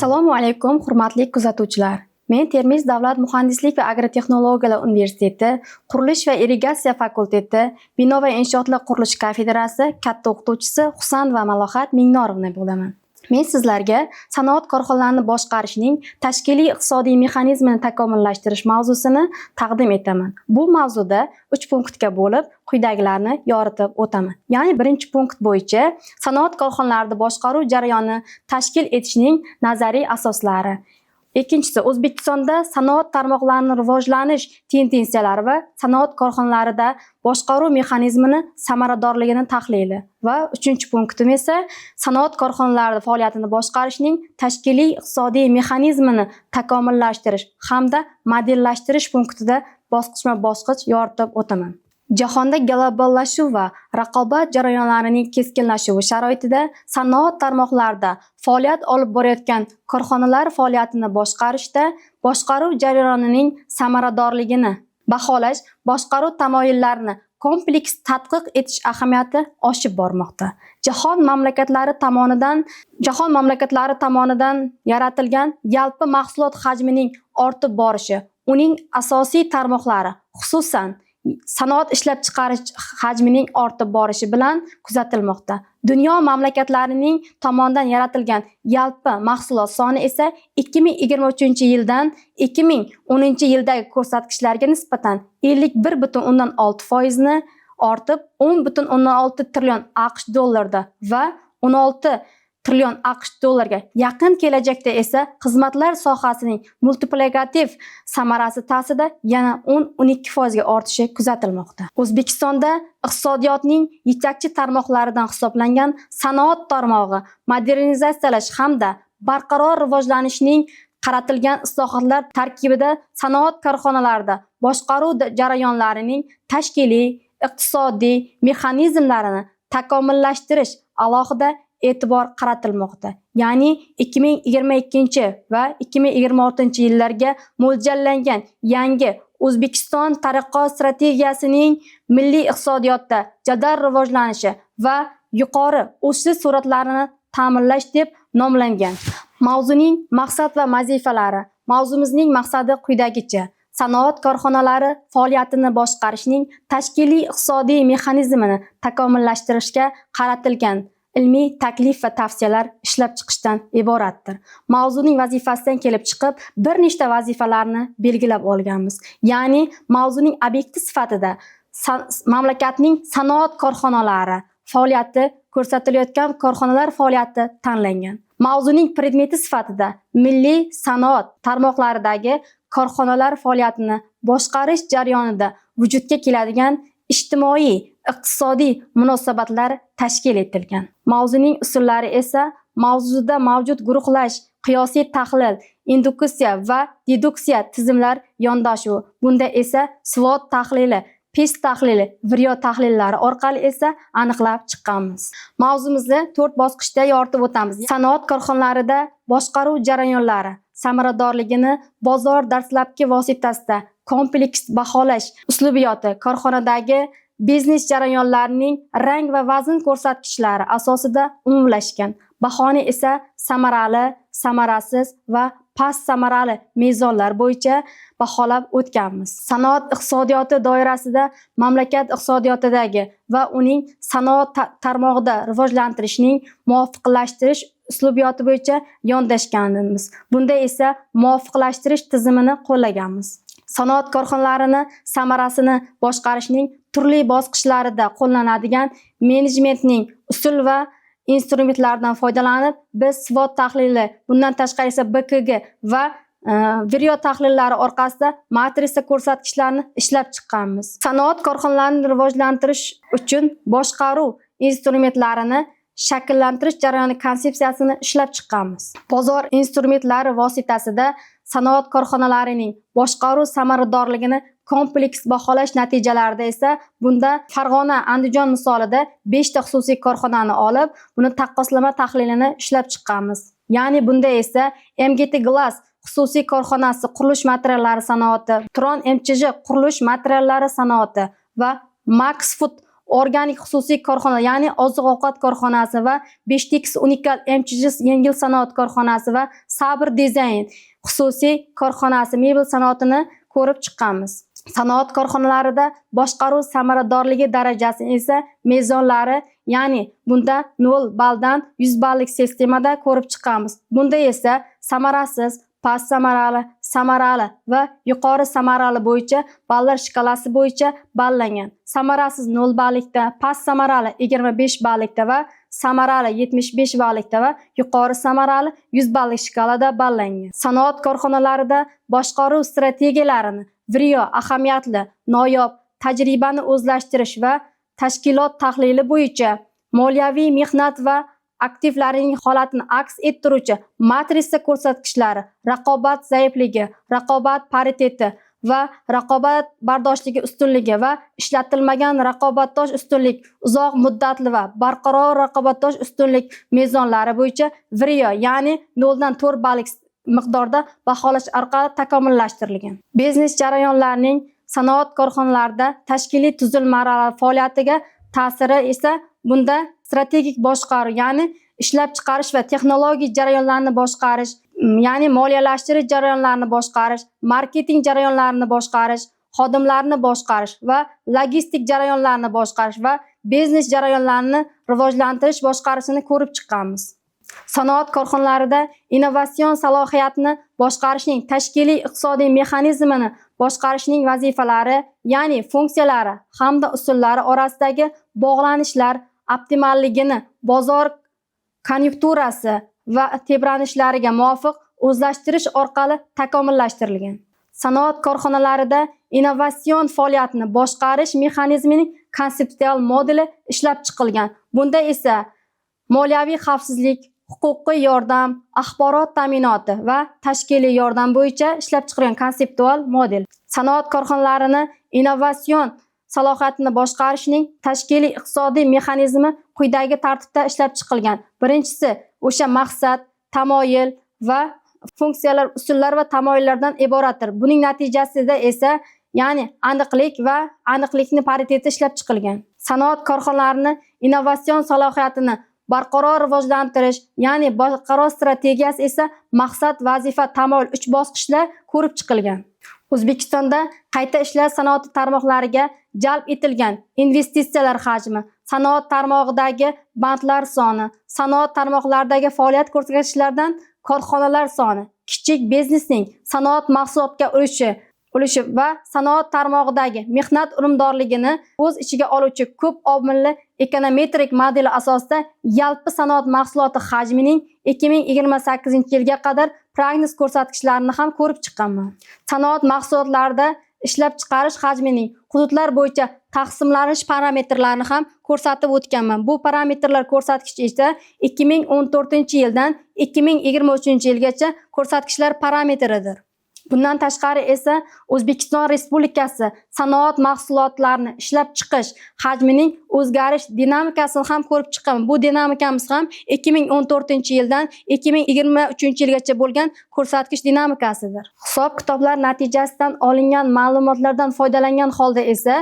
Assalomu alaykum, hurmatli kuzatuvchilar. Men Termiz davlat muhandislik va agrotexnologiyalar universiteti, qurilish va irrigatsiya fakulteti, bino va inshootlar qurilish kafedrasi katta o'qituvchisi Husan va Malohat Mingnorovna bo'laman. Men sizlarga sanoat korxonalarini boshqarishning tashkiliy iqtisodiy mexanizmini takomillashtirish mavzusini taqdim etaman. Bu mavzuda 3 punktga bo'lib, quyidagilarni yoritib o'taman. Ya'ni birinchi punkt bo'yicha sanoat korxonalarini boshqaruv jarayonini tashkil etishning nazariy asoslari. Ikkinchisi, O'zbekistonda sanoat tarmoqlarining rivojlanish tendensiyalari va sanoat korxonalarida boshqaruv mexanizmini samaradorligini tahlili. Va uchinchi punktim esa sanoat korxonalarida faoliyatini boshqarishning tashkiliy iqtisodiy mexanizmini takomillashtirish hamda modellashtirish punktida bosqichma-bosqich yoritib o'taman. Jahonda globallashuv va raqobat jarayonlarining keskinlashuvi sharoitida sanoat tarmoqlarida faoliyat olib borayotgan korxonalar faoliyatini boshqarishda boshqaruv jarayonining samaradorligini baholash, boshqaruv tamoyillarini kompleks tadqiq etish ahamiyati oshib bormoqda. Jahon mamlakatlari tomonidan yaratilgan yalpi mahsulot hajmining ortib borishi, uning asosiy tarmoqlari, xususan sanoat ishlab chiqarish hajmining ortib borishi bilan kuzatilmoqda. Dunyo mamlakatlarining tomonidan yaratilgan yalpi mahsulot soni esa 2023-yildan 2010-yildagi ko'rsatkichlarga nisbatan 51,6% ni ortib 10,6 trillion AQSh dollarida va 16 trillion AQSh dollarga yaqin kelajakda esa xizmatlar sohasining multiplikativ samarasi ta'sirida yana 10-12% ga ortishi kuzatilmoqda. O'zbekistonda iqtisodiyotning yetakchi tarmoqlaridan hisoblangan sanoat tarmog'i modernizatsiyalash hamda barqaror rivojlanishning qaratilgan islohotlar tarkibida sanoat korxonalarida boshqaruv jarayonlarining tashkiliy, iqtisodiy mexanizmlarini takomillashtirish alohida e'tibor qaratilmoqda. Ya'ni 2022 va 2026-yillarga mo'ljallangan yangi O'zbekiston taraqqiyot strategiyasining milliy iqtisodiyotda jadal rivojlanishi va yuqori o'sish sur'atlarini ta'minlash deb nomlangan. Mavzuning maqsad va vazifalari. Mavzumizning maqsadi quyidagicha: sanoat korxonalari faoliyatini boshqarishning tashkiliy iqtisodiy mexanizmini takomillashtirishga qaratilgan ilmiy taklif va tavsiyalar ishlab chiqishdan iboratdir. Mavzuning vazifasidan kelib chiqib, bir nechta vazifalarni belgilab olganmiz. Ya'ni mavzuning obyekti sifatida mamlakatning sanoat korxonalari faoliyati, ko'rsatilayotgan korxonalar faoliyati tanlangan. Mavzuning predmeti sifatida milliy sanoat tarmoqlaridagi korxonalar faoliyatini boshqarish jarayonida vujudga keladigan ijtimoiy iqtisodiy munosabatlar tashkil etilgan. Mavzuning usullari esa mavzuda mavjud guruhlash, qiyosiy tahlil, induksiya va deduksiya tizimlar yondashuvi. Bunda esa SWOT tahlili, PES tahlili, VRIO tahlillari orqali esa aniqlab chiqqanmiz. Mavzumizni 4 bosqichda yoritib o'tamiz. Sanoat korxonalarida boshqaruv jarayonlari samaradorligini bozor dastlabki vositasida kompleks baholash uslubiyoti korxonadagi biznes jarayonlarining rang va vazn ko'rsatkichlari asosida umumlashgan. Bahoni esa samarali, samarasiz va past samarali mezonlar bo'yicha baholab o'tganmiz. Sanoat iqtisodiyoti doirasida mamlakat iqtisodiyotidagi va uning sanoat tarmog'ida rivojlantirishning muvofiqlashtirish uslubiyoti bo'yicha yondashganmiz. Bunda esa muvofiqlashtirish tizimini qo'llaganmiz. Sanoat korxonalarini samarasini boshqarishning turli bosqichlarida qo'llanadigan menejmentning usul va instrumentlaridan foydalanib, biz SWOT tahlili, bundan tashqari esa BKG va VRIO tahlillari orqasida matrica ko'rsatkichlarini ishlab chiqqanmiz. Sanoat korxonalarini rivojlantirish uchun boshqaruv instrumentlarini shakllantirish jarayoni konsepsiyasini ishlab chiqqanmiz. Bozor instrumentlari vositasida sanoat korxonalarining boshqaruv samaradorligini kompleks baholash natijalarida esa bunda Farg'ona, Andijon misolida 5 ta xususiy korxonani olib, buni taqqoslama tahlilini ishlab chiqqanmiz. Ya'ni bunda esa MGT Glass xususiy korxonasi qurilish materiallari sanoati, Tron MChJ qurilish materiallari sanoati va Max Food organik xususiy korxona, ya'ni oziq-ovqat korxonasi va 5TX unikal MChS yengil sanoat korxonasi va Sabr dizayn xususiy korxonasi mebel sanoatini ko'rib chiqqanmiz. Sanoat korxonalarida boshqaruv samaradorligi darajasi esa mezonlari, ya'ni bunda 0 balldan 100 ballik sistemada ko'rib chiqqanmiz. Bunda esa samarasiz, past samarali, samarali va yuqori samarali bo'yicha ballar shkalasi bo'yicha ballangan. Samarasiz 0 ballikda, past samarali 25 ballikda va samarali 75 ballikda va yuqori samarali 100 ballik shkalada ballangan. Sanoat korxonalarida boshqaruv strategiyalarini Vrio ahamiyatli, noyob tajribani o'zlashtirish va tashkilot tahlili bo'yicha moliyaviy mehnat va aktivlarining holatini aks ettiruvchi matrica ko'rsatkichlari, raqobat zaifligi, raqobat pariteti va raqobat bardoshligi ustunligi va ishlatilmagan raqobatdosh ustunlik, uzoq muddatli va barqaror raqobatdosh ustunlik mezonlari bo'yicha Vrio, ya'ni 0 dan 4 ballik miqdorda baholash orqali takomillashtirilgan. Biznes jarayonlarining sanoat korxonalarida tashkiliy tuzilmalar faoliyatiga ta'siri esa bunda strategik boshqaruv, ya'ni ishlab chiqarish va texnologik jarayonlarni boshqarish, ya'ni moliyalashtirish jarayonlarini boshqarish, marketing jarayonlarini boshqarish, xodimlarni boshqarish va logistik jarayonlarni boshqarish va biznes jarayonlarini rivojlantirish boshqarishini ko'rib chiqqanmiz. Sanoat korxonalarida innovatsion salohiyatni boshqarishning tashkiliy iqtisodiy mexanizmini boshqarishning vazifalari, ya'ni funksiyalari hamda usullari orasidagi bog'lanishlar optimalligini bozor konjunkturasi va tebranishlariga muvofiq o'zlashtirish orqali takomillashtirilgan. Sanoat korxonalarida innovatsion faoliyatni boshqarish mexanizmining konseptual modeli ishlab chiqilgan. Bunda esa moliyaviy xavfsizlik, huquqiy yordam, axborot ta'minoti va tashkiliy yordam bo'yicha ishlab chiqilgan konseptual model. Sanoat korxonalarini innovatsion salohiyatni boshqarishning tashkiliy iqtisodiy mexanizmi quyidagi tartibda ishlab chiqilgan. Birinchisi o'sha maqsad, tamoyil va funksiyalar, usullar va tamoyillardan iboratdir. Buning natijasida esa ya'ni aniqlik va aniqlikni pariteti ishlab chiqilgan. Sanoat korxonalarini innovatsion salohiyatini barqaror rivojlantirish, ya'ni barqaror strategiyasi esa maqsad, vazifa, tamoyil 3 bosqichda ko'rib chiqilgan. O'zbekistonda qayta ishlash sanoati tarmoqlariga jalb etilgan investitsiyalar hajmi, sanoat tarmog'idagi bandlar soni, sanoat tarmoqlaridagi faoliyat ko'rsatkichlaridan korxonalar soni, kichik biznesning sanoat mahsulotga ulushi va sanoat tarmog'idagi mehnat unumdorligini o'z ichiga oluvchi ko'p omilli ekonometrik modeli asosida yalpi sanoat mahsuloti hajmining 2028-yilga qadar prognoz ko'rsatkichlarini ham ko'rib chiqqanman. Sanoat mahsulotlarida ishlab chiqarish hajmining hududlar bo'yicha taqsimlanish parametrlarini ham ko'rsatib o'tganman. Bu parametrlar ko'rsatkichi esa 2014-yildan 2023-yilgacha ko'rsatkichlar parametridir. Bundan tashqari esa O'zbekiston Respublikasi sanoat mahsulotlarini ishlab chiqish hajmining o'zgarish dinamikasini ham ko'rib chiqqanman. Bu dinamikamiz ham 2014-yildan 2023-yilgacha bo'lgan ko'rsatkich dinamikasidir. Hisob-kitoblar natijasidan olingan ma'lumotlardan foydalangan holda esa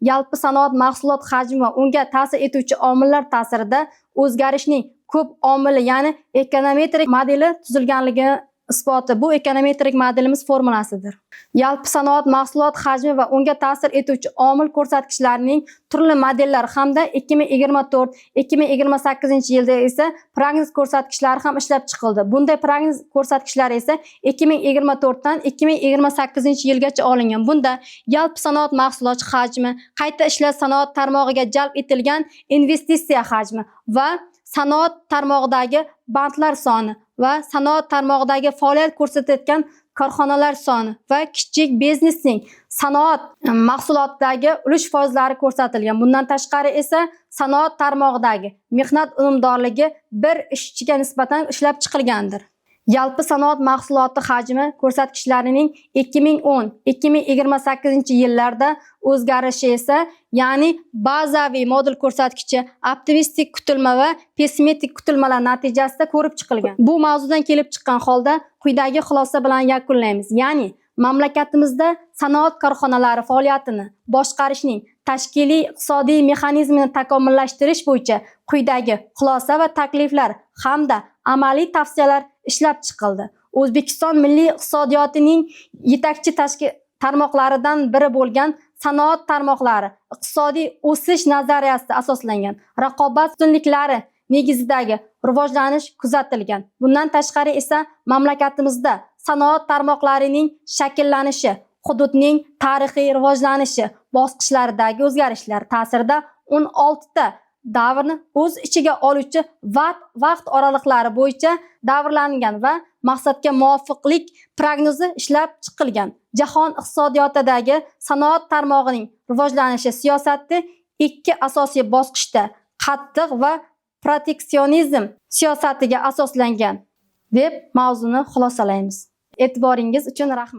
yalpi sanoat mahsulot hajmi va unga ta'sir etuvchi omillar ta'sirida o'zgarishning ko'p omili, ya'ni ekonometrik modeli tuzilganligi isboti bu ekonometrik modelimiz formulasidir. Yalpi sanoat mahsulot hajmi va unga ta'sir etuvchi omil ko'rsatkichlarining turli modellar hamda 2024-2028-yilda esa prognoz ko'rsatkichlari ham ishlab chiqildi. Bunday prognoz ko'rsatkichlari esa 2024 dan 2028-yilgacha olingan. Bunda yalpi sanoat mahsulot hajmi, qayta ishlash sanoat tarmog'iga jalb etilgan investitsiya hajmi va sanoat tarmog'idagi bandlar soni va sanoat tarmog'idagi faoliyat ko'rsatayotgan korxonalar soni va kichik biznesning sanoat mahsulotidagi ulush foizlari ko'rsatilgan. Bundan tashqari esa sanoat tarmog'idagi mehnat unumdorligi bir ishchiga nisbatan ishlab chiqilgandir. Yalpi sanoat mahsuloti hajmi ko'rsatkichlarining 2010-2028-yillarda o'zgarishi esa, ya'ni bazaviy model ko'rsatkichi, optimistik kutilma va pessimistik kutilmalar natijasida ko'rib chiqilgan. Bu mavzudan kelib chiqqan holda quyidagi xulosa bilan yakunlaymiz. Ya'ni mamlakatimizda sanoat korxonalari faoliyatini boshqarishning tashkiliy iqtisodiy mexanizmini takomillashtirish bo'yicha quyidagi xulosa va takliflar hamda amaliy tavsiyalar ishlab chiqildi. O'zbekiston milliy iqtisodiyotining yetakchi tarmoqlaridan biri bo'lgan sanoat tarmoqlari iqtisodiy o'sish nazariyasida asoslangan raqobat ustunliklari negizidagi rivojlanish kuzatilgan. Bundan tashqari esa mamlakatimizda sanoat tarmoqlarining shakllanishi, hududning tarixiy rivojlanishi bosqichlaridagi o'zgarishlar ta'sirida 16 ta davrni o'z ichiga oluvchi vaqt oraliqlari bo'yicha davrlangan va maqsadga muvofiqlik prognozi ishlab chiqilgan. Jahon iqtisodiyotidagi sanoat tarmog'ining rivojlanishi siyosati ikki asosiy bosqichda qattiq va proteksionizm siyosatiga asoslangan deb mavzuni xulosalaymiz. E'tiboringiz uchun rahmat.